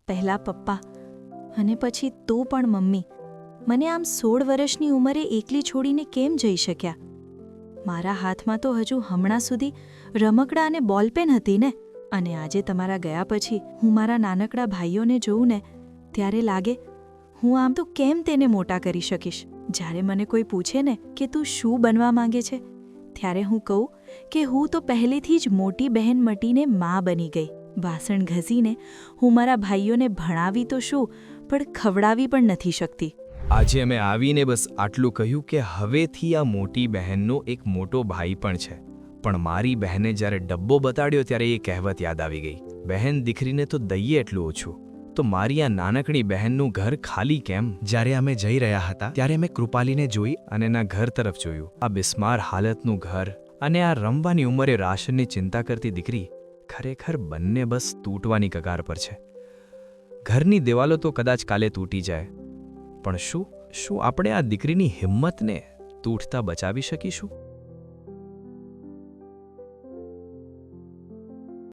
પહેલાં પપ્પા અને પછી તો પણ મમ્મી મને આમ 16 વર્ષની ઉંમરે એકલી છોડીને કેમ જઈ શક્યા? મારા હાથમાં તો હજુ હમણાં સુધી રમકડાં અને બોલપેન હતી ને. અને આજે તમારા ગયા પછી હું મારા નાનકડા ભાઈઓને જોઉં ને ત્યારે લાગે હું આમ તો કેમ તેને મોટા કરી શકીશ? જ્યારે મને કોઈ પૂછે ને કે તું શું બનવા માંગે છે, ત્યારે હું કહું કે હું તો પહેલેથી જ મોટી બહેન મટીને મા બની ગઈ. વાસણ ઘસીને હું મારા ભાઈઓને ભણાવી તો શું, પણ ખવડાવી પણ નથી શકતી. આજે અમે આવીને બસ આટલું કહ્યું કે હવેથી આ મોટી બહેનનો એક મોટો ભાઈ પણ છે. પણ મારી બહેને જ્યારે ડબ્બો બતાડ્યો ત્યારે એ કહેવત યાદ આવી ગઈ, બહેન દીકરીને તો દઈએ એટલું ઓછું. તો મારી આ નાનકડી બહેનનું ઘર ખાલી કેમ? જ્યારે અમે જઈ રહ્યા હતા ત્યારે મેં કૃપાલીને જોઈ અને એના ઘર તરફ જોયું. આ બિસ્માર હાલતનું ઘર અને આ રમવાની ઉંમરે રાશનની ચિંતા કરતી દીકરી, ખરેખર બંને બસ તૂટવાની કગાર પર છે. ઘરની દિવાલો તો કદાચ કાલે તૂટી જાય, પણ શું આપણે આ દીકરીની હિંમતને તૂટતા બચાવી શકીશું?